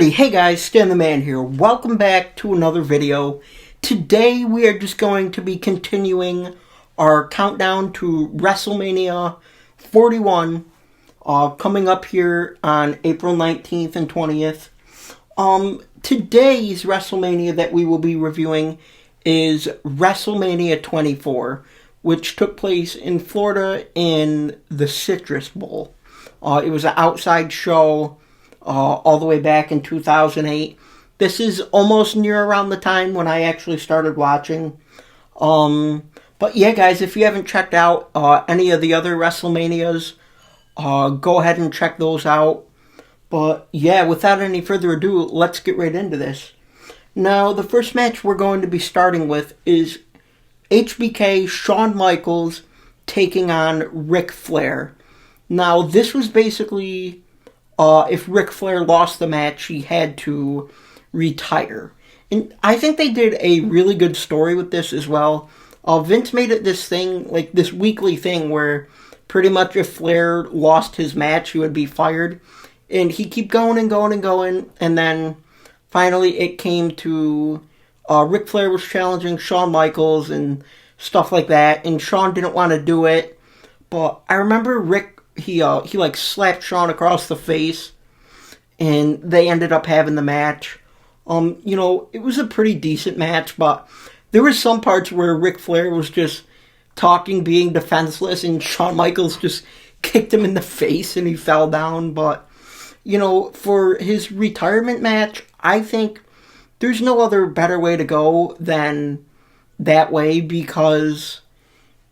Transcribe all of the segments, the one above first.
Hey guys, Stan the Man here. Welcome back to another video. Today we are just going to be continuing our countdown to WrestleMania 41, coming up here on April 19th and 20th. Today's WrestleMania that we will be reviewing is WrestleMania 24, which took place in Florida in the Citrus Bowl. It was an outside show all the way back in 2008. This is almost near around the time when I actually started watching. But yeah, guys, if you haven't checked out any of the other WrestleManias, go ahead and check those out. But yeah, without any further ado, let's get right into this. Now, the first match we're going to be starting with is HBK Shawn Michaels taking on Ric Flair. Now, this was basically, if Ric Flair lost the match, he had to retire. And I think they did a really good story with this as well. Vince made it this thing, like this weekly thing, where pretty much if Flair lost his match, he would be fired. And he'd keep going and going and going, and then finally it came to Ric Flair was challenging Shawn Michaels and stuff like that, and Shawn didn't want to do it. But I remember Rick, he like slapped Shawn across the face, and they ended up having the match. It was a pretty decent match, but there were some parts where Ric Flair was just talking, being defenseless, and Shawn Michaels just kicked him in the face and he fell down. But, for his retirement match, I think there's no other better way to go than that way because,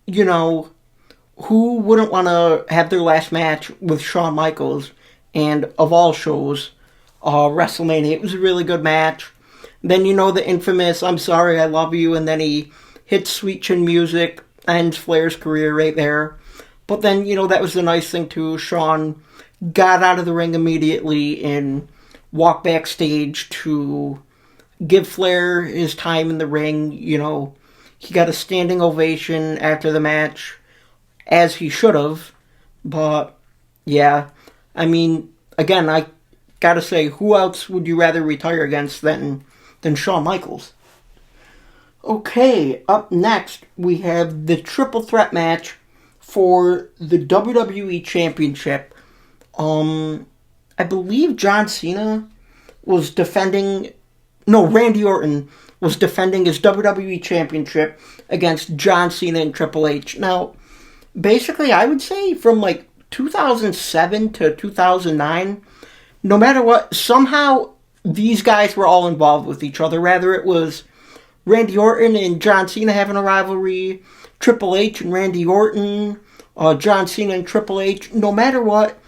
who wouldn't want to have their last match with Shawn Michaels? And of all shows, WrestleMania. It was a really good match. Then the infamous "I'm sorry, I love you," and then he hits Sweet Chin Music, ends Flair's career right there. But then, that was the nice thing too. Shawn got out of the ring immediately and walked backstage to give Flair his time in the ring. He got a standing ovation after the match, as he should have. But yeah, again, I gotta say, who else would you rather retire against than Shawn Michaels? Okay, up next we have the triple threat match for the WWE Championship. I believe John Cena was defending... No, Randy Orton was defending his WWE Championship against John Cena and Triple H. Now, basically, I would say from 2007 to 2009, no matter what, somehow these guys were all involved with each other. Rather it was Randy Orton and John Cena having a rivalry, Triple H and Randy Orton, John Cena and Triple H. No matter what,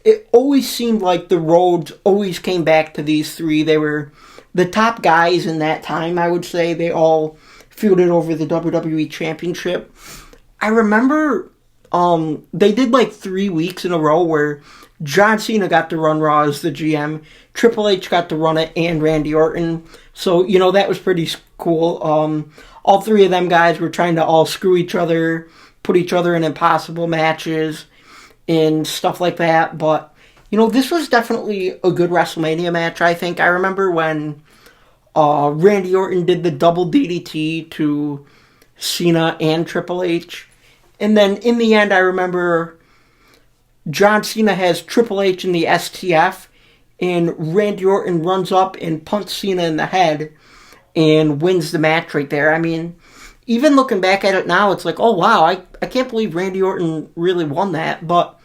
it always seemed like the roads always came back to these three. They were the top guys in that time, I would say. They all feuded over the WWE Championship. I remember they did 3 weeks in a row where John Cena got to run Raw as the GM, Triple H got to run it, and Randy Orton. So, that was pretty cool. All three of them guys were trying to all screw each other, put each other in impossible matches, and stuff like that. But, this was definitely a good WrestleMania match, I think. I remember when Randy Orton did the double DDT to Cena and Triple H. And then in the end, I remember John Cena has Triple H in the STF, and Randy Orton runs up and punts Cena in the head and wins the match right there. Even looking back at it now, it's like, oh wow, I can't believe Randy Orton really won that. But,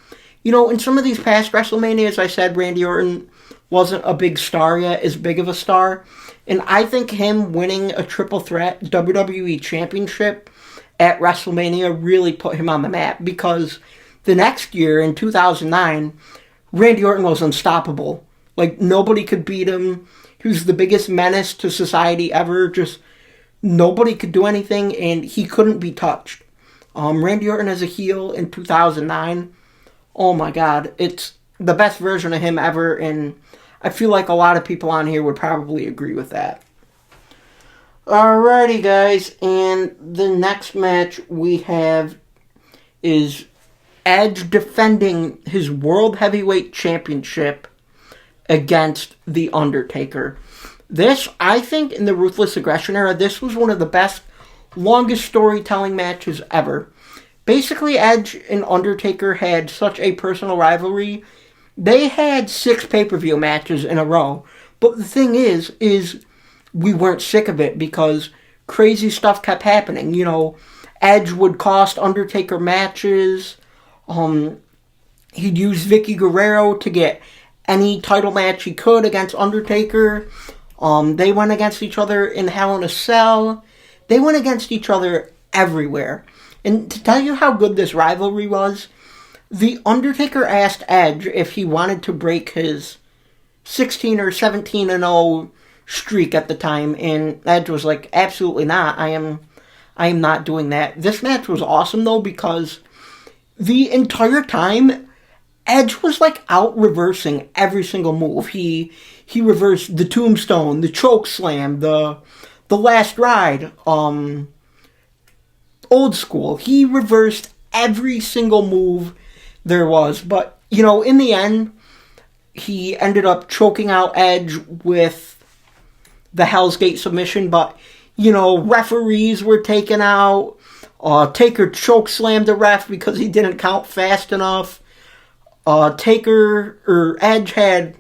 in some of these past WrestleManias, I said Randy Orton wasn't a big star yet, as big of a star. And I think him winning a triple threat WWE Championship at WrestleMania really put him on the map, because the next year, in 2009, Randy Orton was unstoppable. Nobody could beat him. He was the biggest menace to society ever. Just nobody could do anything, and he couldn't be touched. Randy Orton as a heel in 2009, oh my god, it's the best version of him ever, and I feel like a lot of people on here would probably agree with that. Alrighty, guys, and the next match we have is Edge defending his World Heavyweight Championship against The Undertaker. This, I think, in the Ruthless Aggression era, this was one of the best, longest storytelling matches ever. Basically, Edge and Undertaker had such a personal rivalry. They had 6 pay-per-view matches in a row. But the thing is we weren't sick of it because crazy stuff kept happening. You know, Edge would cost Undertaker matches. He'd use Vicky Guerrero to get any title match he could against Undertaker. They went against each other in Hell in a Cell. They went against each other everywhere. And to tell you how good this rivalry was, The Undertaker asked Edge if he wanted to break his 16 or 17-0 streak at the time, and Edge was like, absolutely not. I am not doing that. This match was awesome, though, because the entire time, Edge was like out reversing every single move. He reversed the tombstone, the choke slam, the last ride, old school. He reversed every single move there was. But, you know, in the end, he ended up choking out Edge with the Hell's Gate submission. But, you know, referees were taken out. Taker choke slammed the ref because he didn't count fast enough. Edge had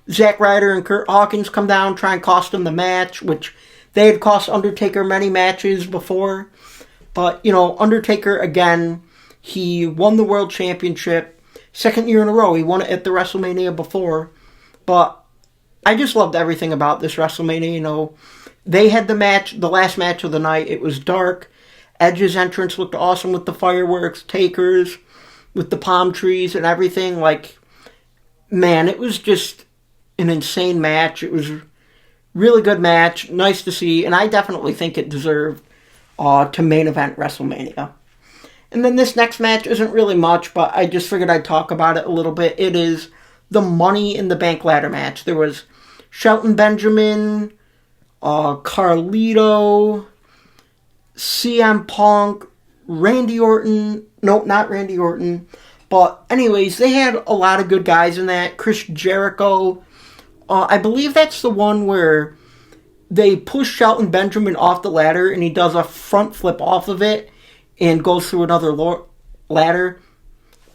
Zack Ryder and Kurt Hawkins come down, try and cost him the match, which they had cost Undertaker many matches before. But, you know, Undertaker, again, he won the World Championship. 2nd year in a row. He won it at the WrestleMania before. But I just loved everything about this WrestleMania. You know, they had the last match of the night. It was dark. Edge's entrance looked awesome with the fireworks, Taker's with the palm trees and everything. Like, man, it was just an insane match. It was a really good match. Nice to see. And I definitely think it deserved to main event WrestleMania. And then this next match isn't really much, but I just figured I'd talk about it a little bit. It is the Money in the Bank ladder match. There was Shelton Benjamin, Carlito, CM Punk, Randy Orton. Nope, not Randy Orton. But anyways, they had a lot of good guys in that. Chris Jericho. I believe that's the one where they push Shelton Benjamin off the ladder and he does a front flip off of it and goes through another ladder.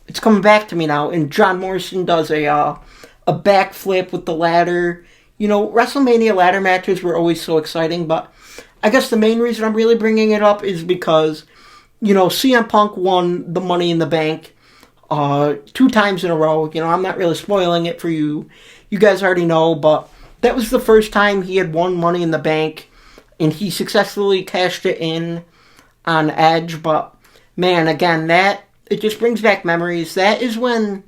It's coming back to me now. And John Morrison does a backflip with the ladder. You know, WrestleMania ladder matches were always so exciting, but I guess the main reason I'm really bringing it up is because, you know, CM Punk won the Money in the Bank 2 times in a row. You know, I'm not really spoiling it for you. You guys already know, but that was the first time he had won Money in the Bank, and he successfully cashed it in on Edge. But, man, again, it just brings back memories. That is when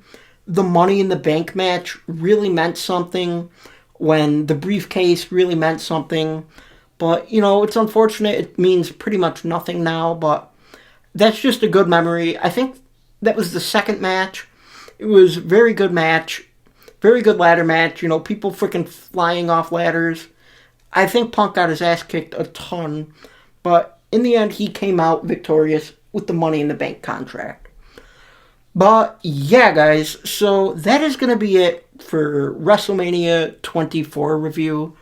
the Money in the Bank match really meant something, when the briefcase really meant something. But, you know, it's unfortunate. It means pretty much nothing now, but that's just a good memory. I think that was the second match. It was a very good match. Very good ladder match. You know, people freaking flying off ladders. I think Punk got his ass kicked a ton, but in the end, he came out victorious with the Money in the Bank contract. But, yeah, guys, so that is going to be it for WrestleMania 24 review.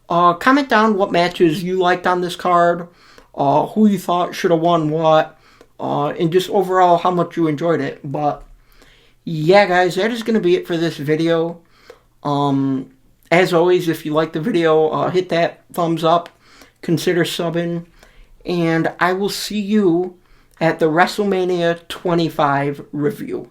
Comment down what matches you liked on this card, who you thought should have won what, and just overall how much you enjoyed it. But, yeah, guys, that is going to be it for this video. As always, if you like the video, hit that thumbs up, consider subbing, and I will see you at the WrestleMania 25 review.